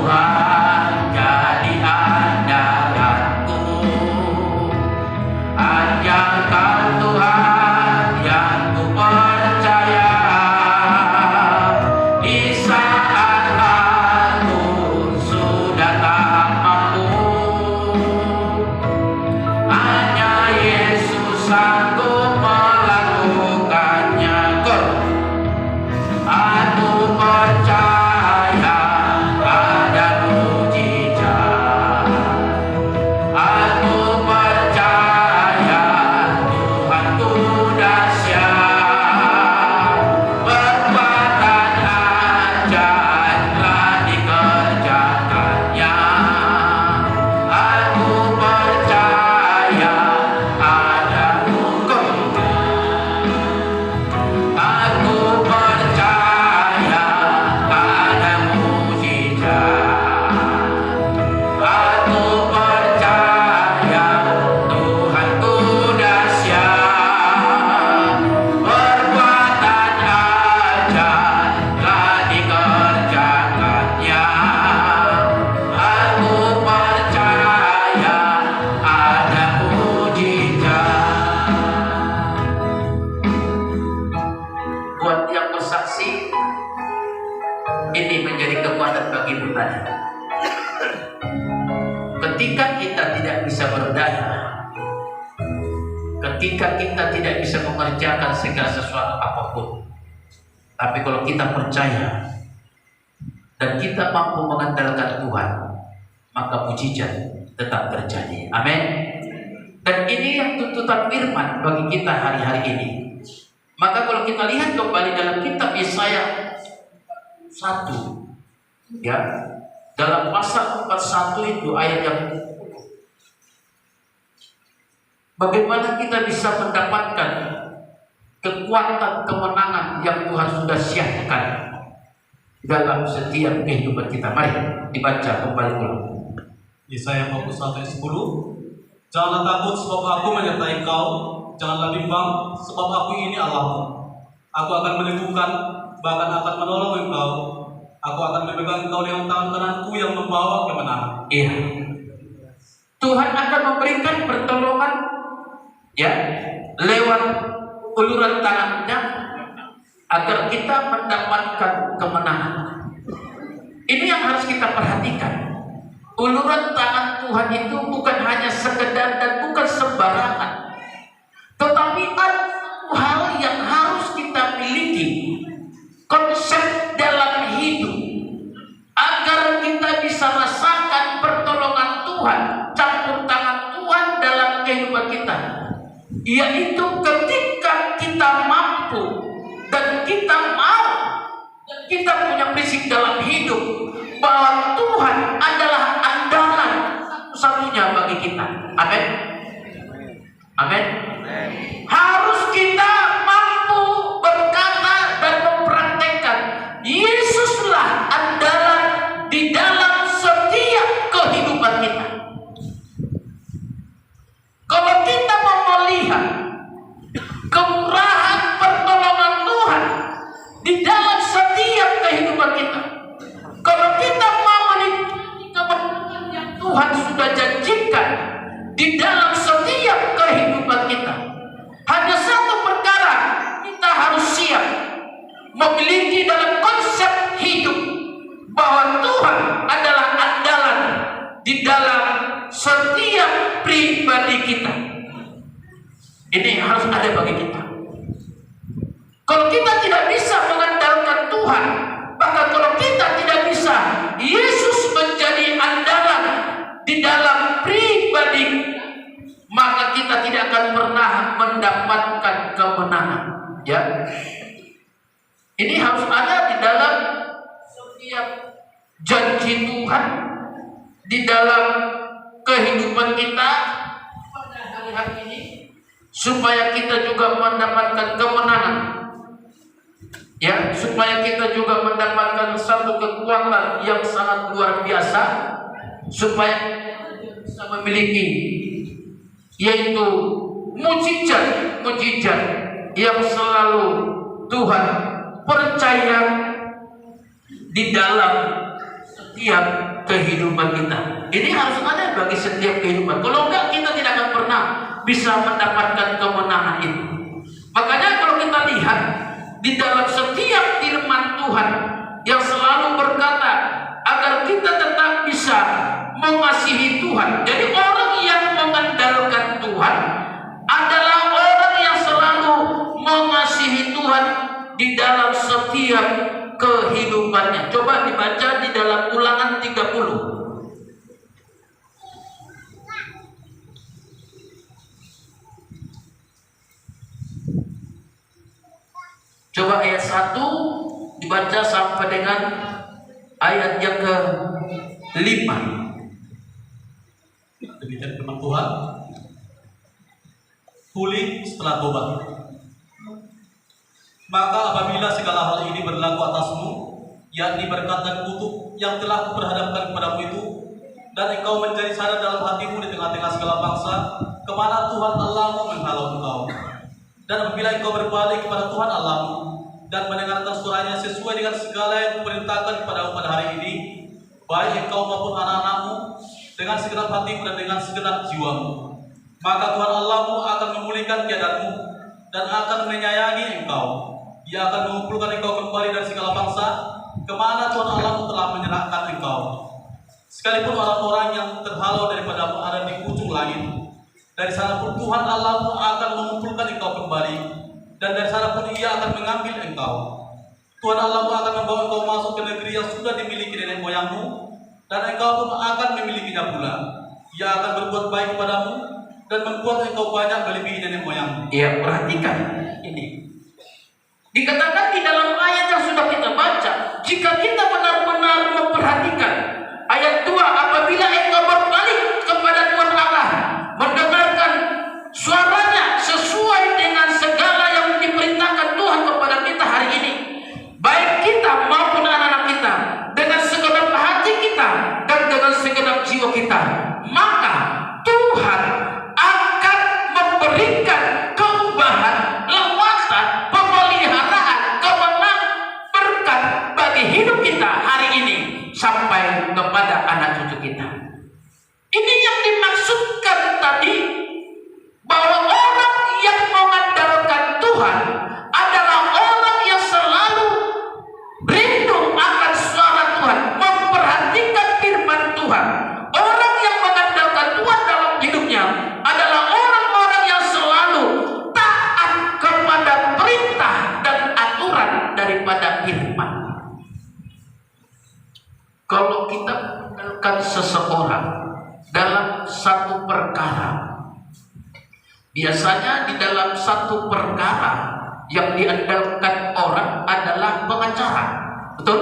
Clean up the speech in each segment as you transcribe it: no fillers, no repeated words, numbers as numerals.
Tuhan jadi andalanku, anjalkan Tuhan yang ku percaya. Di saat aku sudah tak mampu, hanya Yesus sanggup melakukannya. Aku percaya ada mujizat. Aku percaya Tuhanku dahsyat. Perbuatan ajaib telah dikerjakannya. Aku percaya ada mujizat. Aku percaya ada mujizat. Aku percaya Tuhanku dahsyat. Perbuatan ajaib telah dikerjakannya. Aku percaya ada mujizat. Buat yang bersaksi, ini menjadi kekuatan bagi pribadi. Ketika kita tidak bisa berdaya, ketika kita tidak bisa mengerjakan segala sesuatu apapun, tapi kalau kita percaya dan kita mampu mengandalkan Tuhan, maka mujizat tetap terjadi. Amin. Dan ini yang tuntutan firman bagi kita hari-hari ini. Maka kalau kita lihat kembali dalam kitab Yesaya 1, ya, dalam pasal 41 itu ayat yang 10, bagaimana kita bisa mendapatkan kekuatan kemenangan yang Tuhan sudah siapkan dalam setiap kehidupan kita. Mari dibaca kembali ulang. Yesaya 41 ayat 10. Janganlah takut sebab aku menyertai kau, janganlah bimbang sebab aku ini Allahmu. Aku akan melindungi, bahkan akan menolong engkau. Aku akan memegang engkau dengan tangan kananku yang membawa kemenangan. Iya. Tuhan akan memberikan pertolongan, ya, lewat uluran tangannya agar kita mendapatkan kemenangan. Ini yang harus kita perhatikan. Uluran tangan Tuhan itu bukan hanya sekedar dan bukan sembarangan, tetapi ada satu hal yang harus kita miliki, konsep dalam hidup, agar kita bisa rasakan pertolongan Tuhan, campur tangan Tuhan dalam kehidupan kita, yaitu ketika kita mampu dan kita mau dan kita punya prinsip dalam hidup bahwa Tuhan adalah andalan satu-satunya bagi kita. Amin. Amin. Harus kita mampu berkata dan mempraktekkan Yesuslah andalan di dalam setiap kehidupan kita. Kalau kita mau melihat kemurahan pertolongan Tuhan di dalam setiap kehidupan kita, kalau kita mau menikmati kemenangan yang Tuhan sudah janjikan di dalam setiap kehidupan kita, hanya satu perkara kita harus siap memiliki dalam konsep hidup bahwa Tuhan adalah andalan di dalam setiap pribadi kita. Ini harus ada bagi kita. Kalau kita tidak bisa mengandalkan Tuhan, bahkan kalau kita tidak bisa Yesus menjadi andalan di dalam pribadi, maka kita tidak akan pernah mendapatkan kemenangan. Ya, ini harus ada di dalam setiap janji Tuhan di dalam kehidupan kita pada hari-hari ini, supaya kita juga mendapatkan kemenangan. Ya, supaya kita juga mendapatkan satu kekuatan yang sangat luar biasa, supaya kita bisa memiliki, yaitu mujizat yang selalu Tuhan percaya di dalam setiap kehidupan kita. Ini harus ada bagi setiap kehidupan. Kalau enggak, kita tidak akan pernah bisa mendapatkan kemenangan itu. Makanya kalau kita lihat di dalam setiap firman Tuhan yang selalu berkata agar kita tetap bisa mengasihi Tuhan. Jadi orang yang mengandalkan Tuhan adalah orang yang selalu mengasihi Tuhan di dalam setiap kehidupannya. Coba dibaca di dalam Ulangan 30. Coba ayat 1 dibaca sampai dengan ayat yang ke-5. Demikian firman Tuhan. Pulih setelah tobat. Maka apabila segala hal ini berlaku atasmu, yakni berkat dan kutuk yang telah kuperhadapkan kepadamu itu, dan engkau menjadi sadar dalam hatimu di tengah-tengah segala bangsa, kemana Tuhan Allahmu menghalau engkau. Dan apabila engkau berbalik kepada Tuhan Allahmu dan mendengarkan suaranya sesuai dengan segala yang kuperintahkan kepadamu pada hari ini, baik engkau maupun anak-anakmu, dengan segenap hatimu dan dengan segenap jiwamu, maka Tuhan Allahmu akan memulihkan keadaanmu dan akan menyayangi engkau. Ia akan mengumpulkan engkau kembali dari segala bangsa kemana Tuhan Allahmu telah menyerahkan engkau. Sekalipun orang-orang yang terhalau daripadamu ada di ujung langit, dari sana pun Tuhan Allahmu akan mengumpulkan engkau kembali, dan dari sana pun Ia akan mengambil engkau. Tuhan Allahmu akan membawa engkau masuk ke negeri yang sudah dimiliki nenek moyangmu, dan engkau pun akan memilikinya pula. Ia akan berbuat baik kepadamu dan membuat engkau banyak melebihi nenek moyangmu. Ya, perhatikan ini. Dikatakan di dalam ayat yang sudah kita baca, jika kita benar-benar memperhatikan ayat 2, apabila engkau berbalik kepada Tuhan Allah, mendengarkan suaranya sesuai dengan segala yang diperintahkan Tuhan kepada kita hari ini, baik kita maupun anak-anak kita, dengan segenap hati kita dan dengan segenap jiwa kita, maka Tuhan akan memberikan keubahan, lewatan, pemeliharaan, kemenangan, berkat bagi hidup kita hari ini sampai kepada anak cucu kita. Ini yang dimaksudkan tadi, bahwa orang yang mengandalkan Tuhan adalah orang yang selalu rindu akan suara Tuhan, memperhatikan firman Tuhan. Orang yang mengandalkan Tuhan dalam hidupnya adalah orang-orang yang selalu taat kepada perintah dan aturan daripada firman. Kalau kita mengandalkan seseorang dalam satu perkara, biasanya di dalam satu perkara yang diandalkan orang adalah pengacara, betul?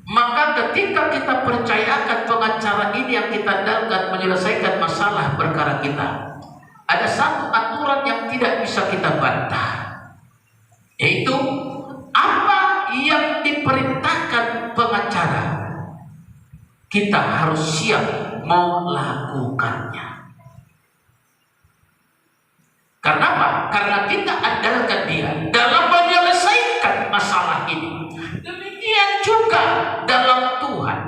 Maka ketika kita percayakan pengacara ini yang kita andalkan menyelesaikan masalah perkara kita, ada satu aturan yang tidak bisa kita bantah, yaitu apa yang diperintahkan pengacara, kita harus siap melakukannya. Karena apa? Karena kita andalkan dia dalam menyelesaikan masalah ini. Demikian juga dalam Tuhan.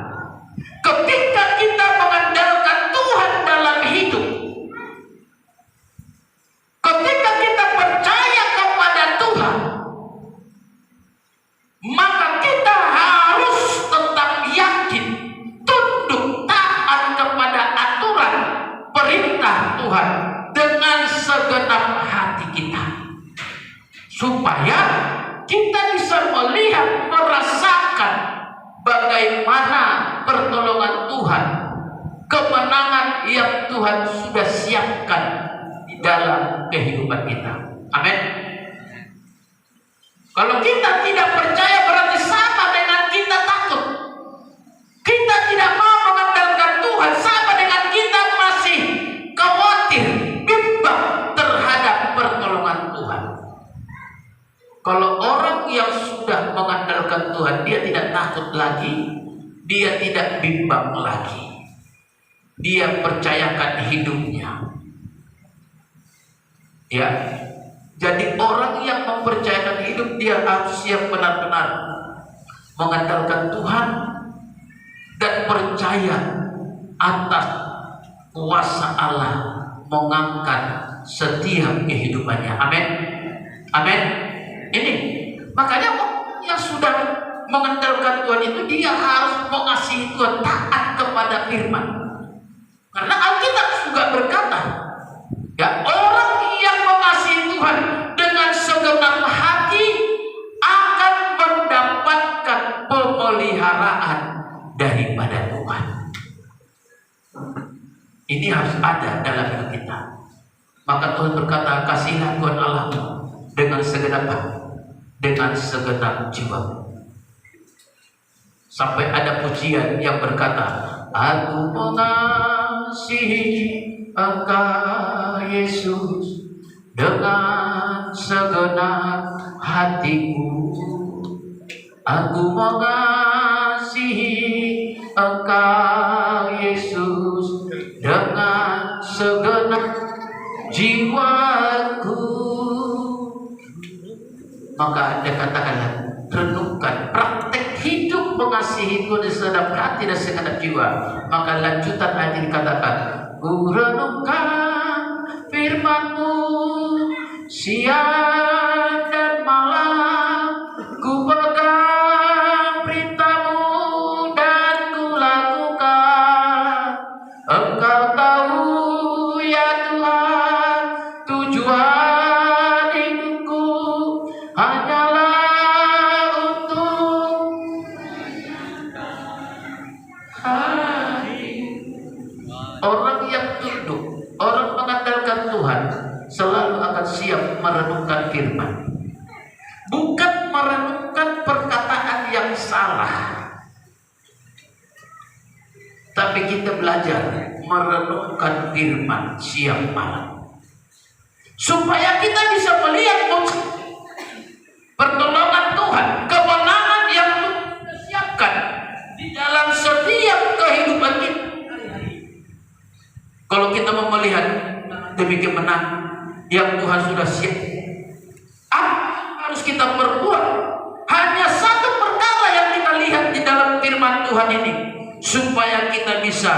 Ketika kita mengandalkan Tuhan dalam hidup, ketika kita percaya kepada Tuhan, maka kita harus tetap yakin, tunduk taat kepada aturan perintah Tuhan dengan segenap hati kita, supaya kita bisa melihat, merasakan bagaimana pertolongan Tuhan, kemenangan yang Tuhan sudah siapkan di dalam kehidupan kita. Amin. Kalau kita tidak percaya, berarti sama dengan kita takut. Kita tidak mau mengandalkan Tuhan, sama dengan kita masih khawatir, bimbang terhadap pertolongan Tuhan. Kalau orang yang sudah mengandalkan Tuhan, dia tidak takut lagi, dia tidak bimbang lagi, dia percayakan hidupnya. Ya, jadi orang yang mempercayakan hidup, dia harus siap benar-benar mengandalkan Tuhan dan percaya percaya atas kuasa Allah mengangkat setiap kehidupannya. Amin. Amin. Ini makanya yang sudah mengandalkan Tuhan itu dia harus mengasihi Tuhan, taat kepada firman. Karena Alkitab juga berkata, ya, orang yang mengasihi Tuhan dengan segenap hati akan mendapatkan pemeliharaan daripada Tuhan. Ini harus ada dalam hidup kita. Maka Tuhan berkata, kasihilah Tuhan Allahmu dengan segenap hati, dengan segenap jiwa. Sampai ada pujian yang berkata, aku mengasihi Engkau Yesus dengan segenap hatiku. Aku mengasihi Engkau Yesus dengan segenap jiwaku. Maka dia katakanlah, renungkan, praktek hidup mengasihi Tuhan dengan segenap hati dan segenap jiwa. Maka lanjutan ayat ini dikatakan, ku renungkan firman-Mu siang dan malam, ku pegang perintah-Mu dan ku lakukan. Engkau tahu ya Tuhan, tujuan hidupku hanyalah untuk orang yang tunduk, orang mengandalkan Tuhan selalu akan siap merenungkan firman. Bukan merenungkan perkataan yang salah, tapi kita belajar merenungkan firman siang malam, supaya kita bisa melihat pertolongan Tuhan, kemenangan yang Tuhan siapkan di dalam setiap kehidupan kita. Kalau kita mau melihat demi kemenangan yang Tuhan sudah siap, apa harus kita perbuat? Hanya satu perkara yang kita lihat di dalam firman Tuhan ini, supaya kita bisa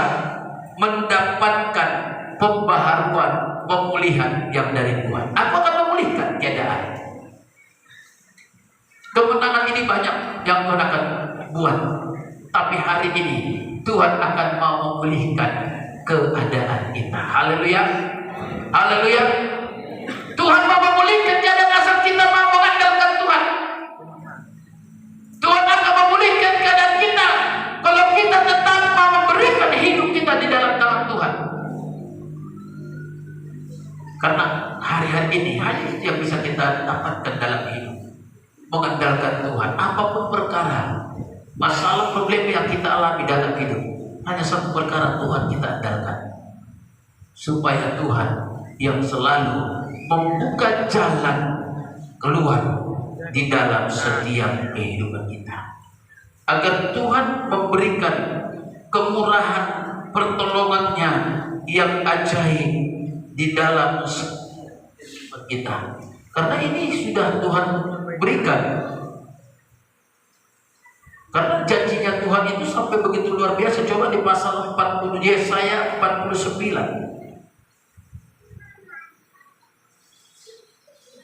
mendapatkan pembaharuan, pemulihan yang dari Tuhan. Aku akan memulihkan keadaan. Kemenangan ini banyak yang Tuhan akan buat, tapi hari ini Tuhan akan mau memulihkan keadaan kita. Haleluya, haleluya. Tuhan mau memulihkan keadaan asal kita mau mengandalkan Tuhan. Tuhan akan memulihkan keadaan kita kalau kita tetap mau memberikan hidup kita di dalam tangan Tuhan. Karena hari-hari ini hanya itu yang bisa kita dapatkan dalam hidup, mengandalkan Tuhan. Apapun perkara, masalah, problem yang kita alami dalam hidup, hanya satu perkara Tuhan kita andalkan, supaya Tuhan yang selalu membuka jalan keluar di dalam setiap kehidupan kita, agar Tuhan memberikan kemurahan pertolongannya yang ajaib di dalam kehidupan kita. Karena ini sudah Tuhan berikan. Karena janjinya Tuhan itu sampai begitu luar biasa. Coba di pasal 40 Yesaya 49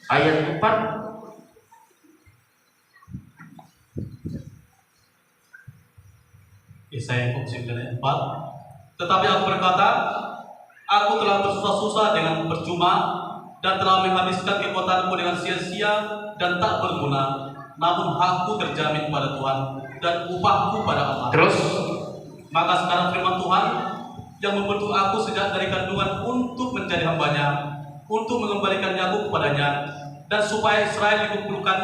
ayat 4. Yesaya 49 ayat 4. Tetapi aku berkata, aku telah bersusah-susah dengan percuma dan telah menghabiskan kekuatanku dengan sia-sia dan tak berguna. Namun hakku terjamin pada Tuhan dan upahku pada Allah. Terus, maka sekarang firman Tuhan yang membentuk aku sejak dari kandungan untuk menjadi hambanya, untuk mengembalikan Yakub kepadanya, dan supaya Israel dikumpulkan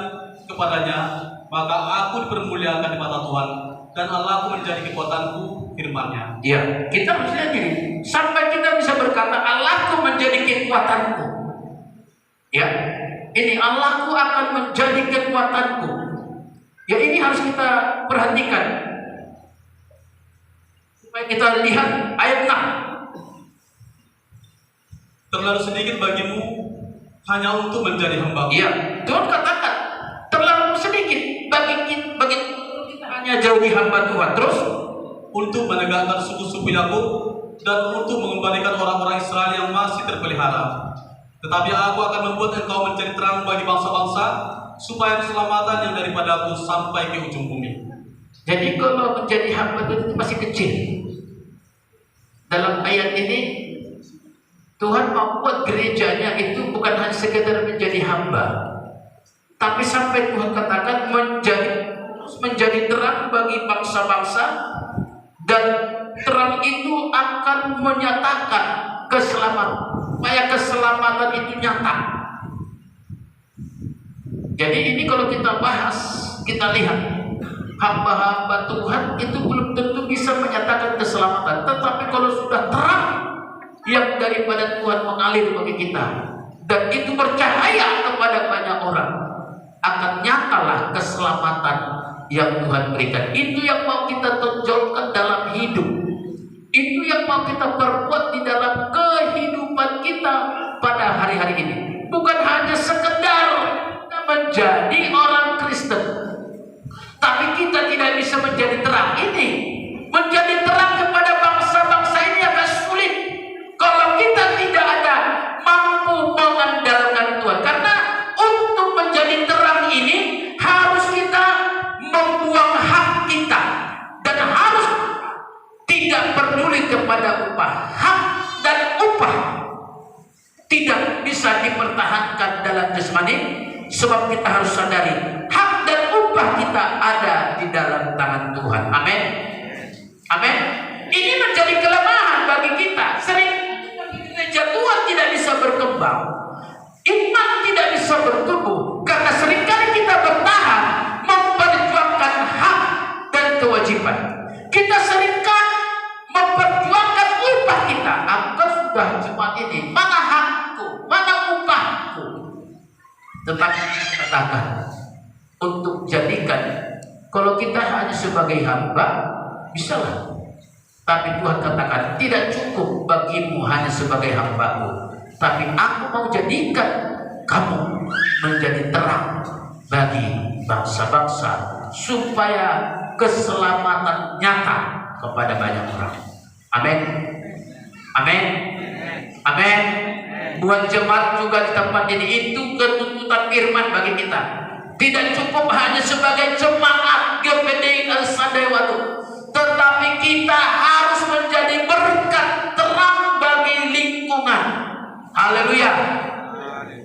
kepadanya, maka aku dipermuliakan di mata Tuhan, dan Allahku menjadi kekuatanku, firman-Nya. ya, kita harus lihat ini sampai kita bisa berkata Allahku menjadi kekuatanku. Ya, ini Allahku akan menjadi kekuatanku. Ya, ini harus kita perhatikan supaya kita lihat ayat 6. Terlalu sedikit bagimu hanya untuk menjadi hamba. Iya, Tuhan katakan terlalu sedikit bagi kita hanya jauhi hamba Tuhan. Terus untuk menegakkan suku-suku Yakub dan untuk mengembalikan orang-orang Israel yang masih terpelihara. Tetapi aku akan membuat engkau menjadi terang bagi bangsa-bangsa, supaya keselamatan yang daripadaku sampai ke ujung bumi. Jadi kalau menjadi hamba itu masih kecil. Dalam ayat ini Tuhan membuat gerejanya itu bukan hanya sekedar menjadi hamba, tapi sampai Tuhan katakan menjadi terang bagi bangsa-bangsa, dan terang itu akan menyatakan keselamatan, supaya keselamatan itu nyata. Jadi ini kalau kita bahas, kita lihat hamba-hamba Tuhan itu belum tentu bisa menyatakan keselamatan, tetapi kalau sudah terang yang daripada Tuhan mengalir bagi kita, dan itu bercahaya kepada banyak orang, akan nyatalah keselamatan yang Tuhan berikan. Itu yang mau kita tonjolkan dalam hidup, itu yang mau kita perbuat di dalam kehidupan kita pada hari-hari ini. Bukan hanya sekedar menjadi orang Kristen, tapi kita tidak bisa menjadi terang. Ini menjadi terang kepada bangsa-bangsa ini agak sulit kalau kita tidak ada mampu mengandalkan Tuhan. Karena untuk menjadi terang ini harus kita membuang hak kita, dan harus tidak peduli kepada upah. Hak dan upah tidak bisa dipertahankan dalam jasmani, sebab kita harus sadari hak dan upah kita ada di dalam tangan Tuhan. Amin. Amin. Ini menjadi kelemahan bagi kita. Sering gereja Tuhan tidak bisa berkembang, iman tidak bisa bertumbuh, karena seringkali kita bertahan memperjuangkan hak dan kewajiban. Kita seringkali memperjuangkan upah kita. Aku sudah Jumat ini, mana hakku, mana upahku? Tetapi katakan untuk jadikan, kalau kita hanya sebagai hamba bisalah, tapi Tuhan katakan tidak cukup bagimu hanya sebagai hambaku, tapi aku mau jadikan kamu menjadi terang bagi bangsa-bangsa, supaya keselamatan nyata kepada banyak orang. Amin. Amin. Amin. Buat jemaat juga di tempat ini, itu ketuntutan firman bagi kita. Tidak cukup hanya sebagai jemaat GPD Sadewatu, tetapi kita harus menjadi berkat terang bagi lingkungan. Haleluya.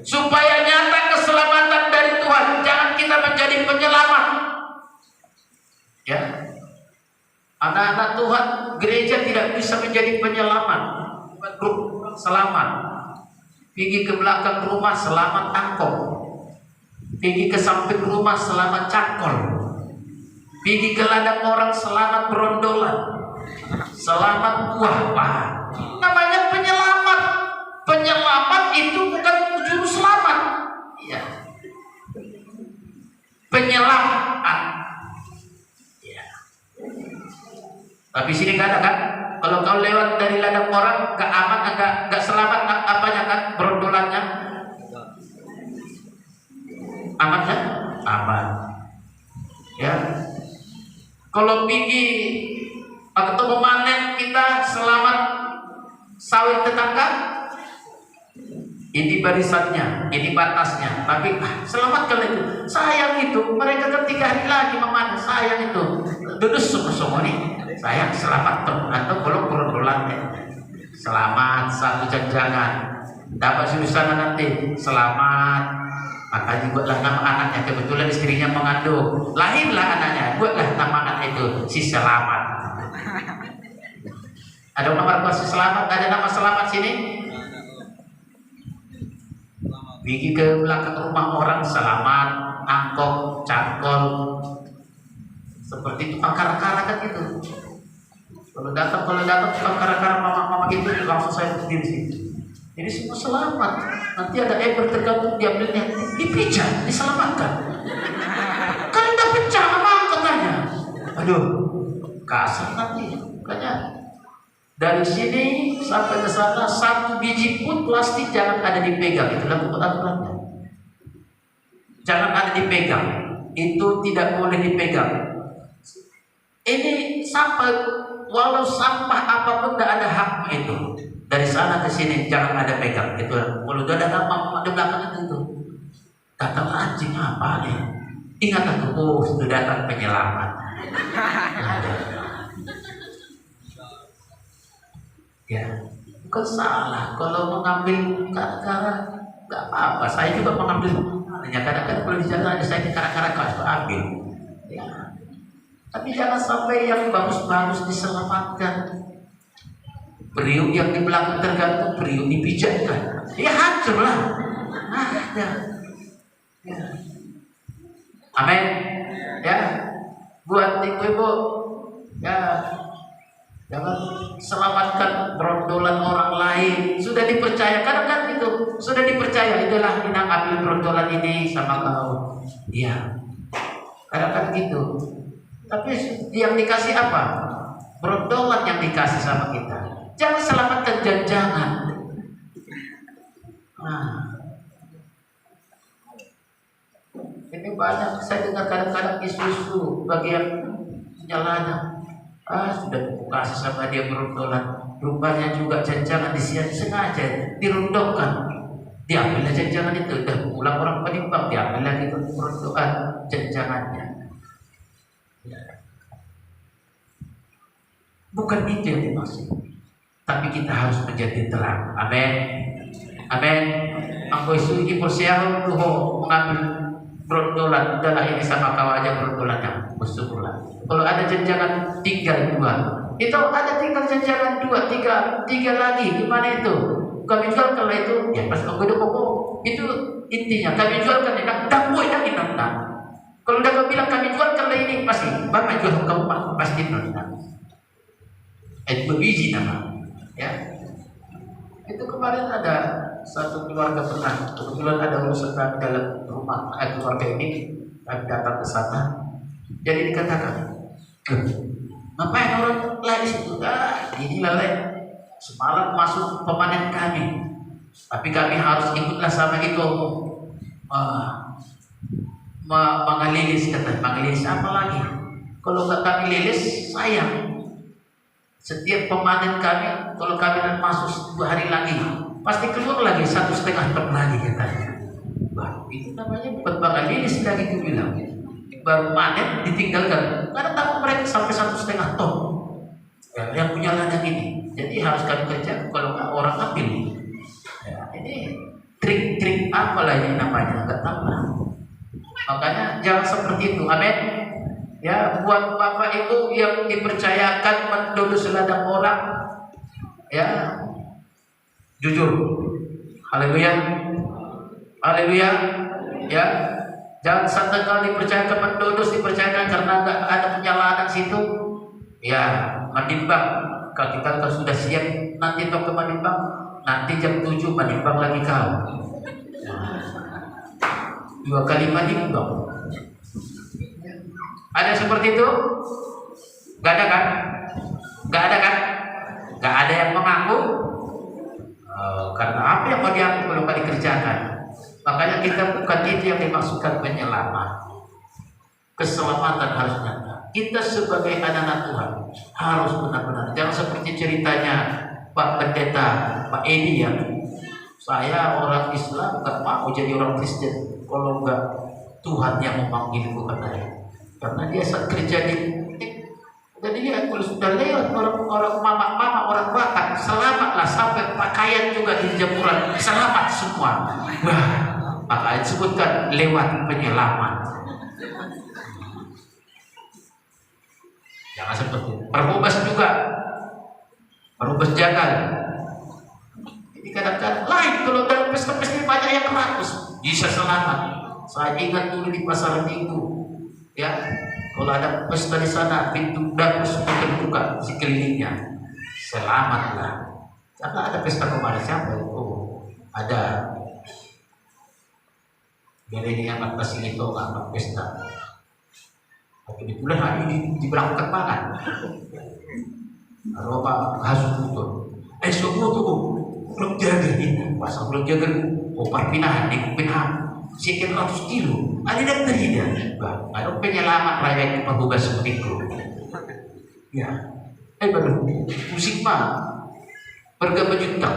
Supaya nyata keselamatan dari Tuhan. Jangan kita menjadi penyelamat. Ya. Anak-anak Tuhan, gereja tidak bisa menjadi penyelamat. Grup selamat. Pergi ke belakang rumah selamat angkong. Pergi ke samping rumah selamat cakol. Pergi ke ladang orang selamat berondolan. Selamat buah-buahan. Namanya penyelamat. Penyelamat itu bukan juru selamat. Ya. Penyelamat. Ya. Tapi sini nggak ada kan? Kalau kau lewat dari ladang orang, gak aman, gak selamat, apanya kan? Berondolannya. Aman kan? Aman. Ya. Kalau pergi atau memanen, kita selamat sawit tetangga. Ini barisannya, ini batasnya. Tapi selamat kali itu. Sayang itu, mereka ketika hari lagi memanen, sayang itu. Duduk semua nih. Sayang selamat atau kalau berondolannya. Selamat satu jangan. Dapat sulusana nanti. Selamat. Maka dibuatlah nama anaknya, kebetulan istrinya mengandung, lahirlah anaknya, buatlah nama anak itu si Selamat. Ada nama si Selamat, ada nama Selamat sini. Pergi ke belakang rumah orang selamat, angkok, cangkol, seperti itu kara-kara kan gitu. Kalau datang tukang kara-kara mama itu langsung saya berdiri di situ. Jadi semua selamat. Nanti ada eber tergantung diambilnya, dipijat, diselamatkan. Kan udah pecah memang katanya. Aduh, kasar nanti. Makanya dari sini sampai ke sana 1 biji pun plastik jangan ada dipegang. Itulah aturannya. Jangan ada dipegang. Itu tidak boleh dipegang. Ini sampai walau sampah apapun tidak ada hakmu itu. Dari sana ke sini jangan ada pegang. Itu kalau udah ada apa di belakang itu. Datang anjing apa nih? Ingat aku, oh sudah datang penyelamat. Ya, bukan salah kalau mengambil kadang-kadang nggak apa-apa. Saya juga mengambil. Hanya kadang-kadang kalau di jalan ada saya kadang-kadang harus ambil. Ya. Tapi jangan sampai yang bagus-bagus diselamatkan. Periuk yang di belakang tergantung periuk dipijakkan. Ya hancurlah. Nah, ya. Ya. Amin. Ya. Buat ibu-ibu, ya. Jangan selamatkan berondolan orang lain. Sudah dipercaya, kadang-kadang gitu. Sudah dipercaya, itulah Inang ambil berondolan ini sama kau. Iya. Kadang-kadang gitu. Tapi yang dikasih apa? Berondolan yang dikasih sama kita. Jangan selamatkan jangan. Nah. Ini banyak saya dengar kadang-kadang isu-isu bagi yang nyalanya. Sudah aku kasih sama dia berondolan. Rupanya juga jangan sengaja dirundokkan. Diambil jangan itu. Udah pulang orang penimbang, diambil lagi berondolan jangannya. Ya. Bukan itu yang dimaksud. Tapi kita harus menjadi terang. Amin. Amin. Aku isu ini persiapan tuh mengambil berondolan. Udahlah ini sama kau aja berondolannya. Bersyukurlah. Kalau ada jangan tinggal 2, itu ada tinggal jangan 2, 3 lagi. Gimana itu? Kami jual kalau itu, ya pas aku hidup pokok itu intinya kami jual kan enak, tak boleh tak nonton. Kalau udah kau bilang kami jual kalau ini pasti, bapak jual kamu pasti nonton. Berbiji nama, ya. Itu kemarin ada satu keluarga pernah, kebetulan ada urusan dalam rumah keluarga ini, kami datang ke sana. Jadi dikatakan, ngapain orang lain situ? Ini lalai. Semalam masuk pemanen kami, tapi kami harus ikutlah sama itu. Mengelilis kata, mengelilis apa lagi? Kalau nggak kami lilis, sayang. Setiap pemanen kami, kalau kami masuk 2 hari lagi, pasti keluar lagi 1,5 ton lagi katanya. Wah, itu namanya bukan mengelilis lagi aku bilang. Baru panen ditinggalkan karena tahu mereka sampai 1,5 ton ya, yang punya ladang ini. Jadi harus kami kerja kalau nggak orang ambil ya, ini trik-trik apa lah ini namanya nggak tahu lah. Makanya jangan seperti itu. Amin. Ya, buat bapak ibu yang dipercayakan menduduk ladang orang ya, jujur. Haleluya. Haleluya. Ya. Jangan sampai kalau dipercayakan mendudus, dipercayakan karena nggak ada penyalahan situ. Ya, menimbang. Kalau kita sudah siap nanti ke menimbang, nanti jam 7 menimbang lagi kau. 2 kali menimbang. Ada seperti itu? Gak ada kan? Gak ada kan? Gak ada yang mengaku. Karena apa yang mau diaku kalau nggak dikerjakan? Makanya kita bukan itu yang dimaksudkan penyelamat. Keselamatan harus nyata. Kita sebagai anak-anak Tuhan harus benar-benar. Jangan seperti ceritanya Pak Pendeta, Pak Edi yang saya orang Islam nggak mau jadi orang Kristen kalau nggak Tuhan yang memanggilku katanya. Karena dia saat kerja jadi dia kalau sudah lewat orang mama orang Batak selamatlah sampai pakaian juga di jemuran selamat semua. Wah. Maka disebutkan lewat penyelamat. Jangan seperti itu. Perhubas juga, perhubas jagal. Ini kadang-kadang lain kalau dalam pesta-pesta banyak yang rakus bisa selamat. Saya ingat dulu di pasar Minggu, ya, kalau ada pesta di sana pintu dapur semua terbuka sekelilingnya, selamatlah. Karena ada pesta kemarin siapa? Oh, ada. Jadi ini anak kasih itu anak pesta. Kebetulan hari ini di belakang terpangan. Roba hasut betul. Semua tuh belum jaga ini. Pasal belum jaga. Perpindahan di Kupinham. Sekian 100 kilo. Ada dan tidak. Ada penyelamat rakyat petugas seperti itu. Ya. baru musik mah harga baju tak.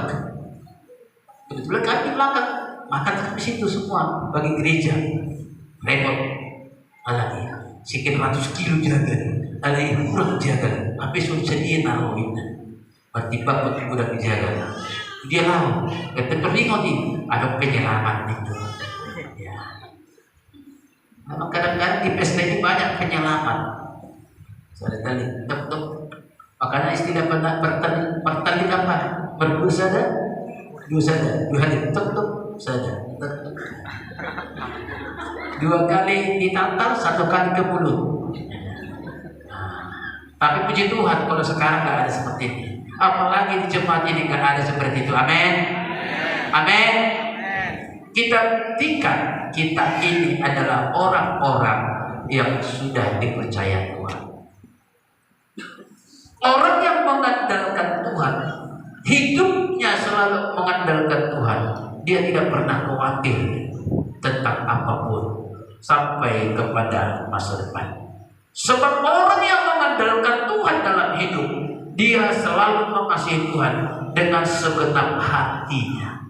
Kebetulan kami di belakang makan di situ semua bagi gereja. Repot, alami sekian ratus kilo jaga, ada yang kurang jaga, apa sudah sedia naruhin. Berarti bapak udah dijaga. Dia tahu, kata teringat ada penyelamat itu. Ya. Memang kadang-kadang di pesta ini banyak penyelamat. Saya tadi, tuk. Makanya istilah pertali apa? Berdua saja, dua saja, dua hari tuk saja. Dua kali ditantang, satu kali ke mulut. Tapi puji Tuhan kalau sekarang nggak ada seperti ini. Apalagi di jemaat ini nggak ada seperti itu. Amin. Amin. Kita buktikan kita ini adalah orang-orang yang sudah dipercaya Tuhan. Orang yang mengandalkan Tuhan, hidupnya selalu mengandalkan Tuhan. Dia tidak pernah khawatir tentang apapun sampai kepada masa depan. Sebab orang yang mengandalkan Tuhan dalam hidup, dia selalu mengasihi Tuhan dengan segenap hatinya,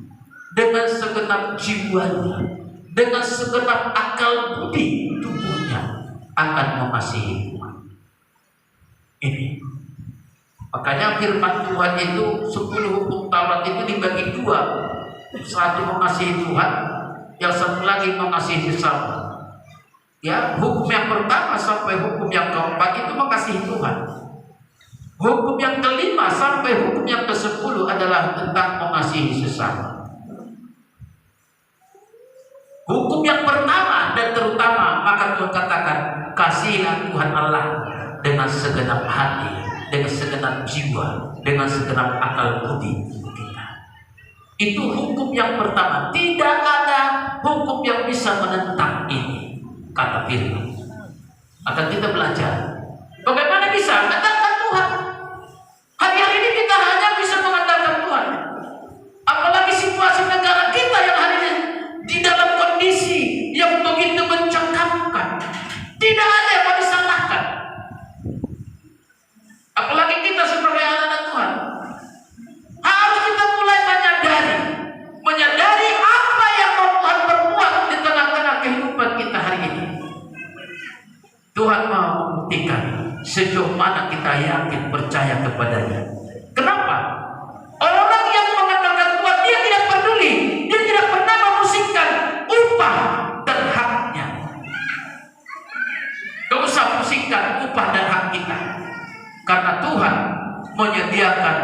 dengan segenap jiwanya, dengan segenap akal budi tubuhnya akan mengasihi Tuhan. Ini makanya firman Tuhan itu 10 hukum Taurat itu dibagi dua. Satu mengasihi Tuhan, yang satu lagi mengasihi sesama. Ya, hukum yang pertama sampai hukum yang keempat itu mengasihi Tuhan. Hukum yang kelima sampai hukum yang ke-10 adalah tentang mengasihi sesama. Hukum yang pertama dan terutama maka Tuhan katakan, kasihilah Tuhan Allah dengan segenap hati, dengan segenap jiwa, dengan segenap akal budi kita. Itu hukum yang pertama. Tidak ada hukum yang bisa menentang ini, kata firman. Akan kita belajar bagaimana bisa mengandalkan Tuhan. Hari-hari ini kita hanya bisa mengandalkan Tuhan. Apalagi situasi negara kita yang hari ini di dalam kondisi yang begitu mencengkamkan. Tidak ada yang mau disalahkan. Apalagi kita sebagai anak-anak Tuhan, harus kita mulai menyadari apa yang mau Tuhan perbuat di tengah-tengah kehidupan kita hari ini. Tuhan mau membuktikan sejauh mana kita yakin percaya kepadanya. Kenapa? Orang yang mengandalkan Tuhan, dia tidak peduli, dia tidak pernah memusingkan upah dan haknya. Gak usah pusingkan upah dan hak kita, karena Tuhan menyediakan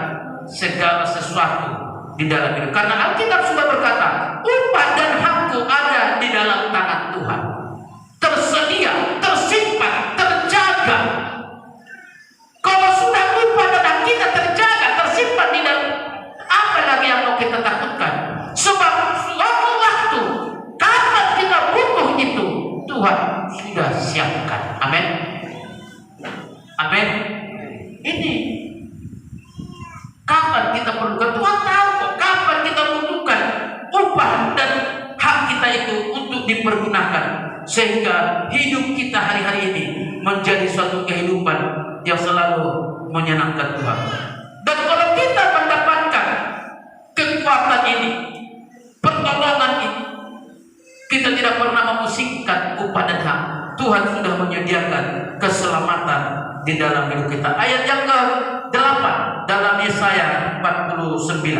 segala sesuatu di dalam hidup. Karena Alkitab sudah berkata, upah dan hakku ada di dalam tangan Tuhan, tersedia, tersimpan, terjaga. Kalau sudah upah dan hak kita terjaga, tersimpan di dalam, apa lagi yang mau kita takutkan? Sebab suatu waktu kapan kita butuh itu, Tuhan sudah siapkan. Amin. Amin. Ini kapan kita perlukan, Tuhan tahu kok kapan kita butuhkan upah dan hak kita itu untuk dipergunakan, sehingga hidup kita hari-hari ini menjadi suatu kehidupan yang selalu menyenangkan Tuhan. Dan kalau kita mendapatkan kekuatan ini, pertolongan ini, kita tidak pernah memusingkan upah dan hak. Tuhan sudah menyediakan keselamatan di dalam hidup kita. Ayat yang ke-8 dalam Yesaya 49.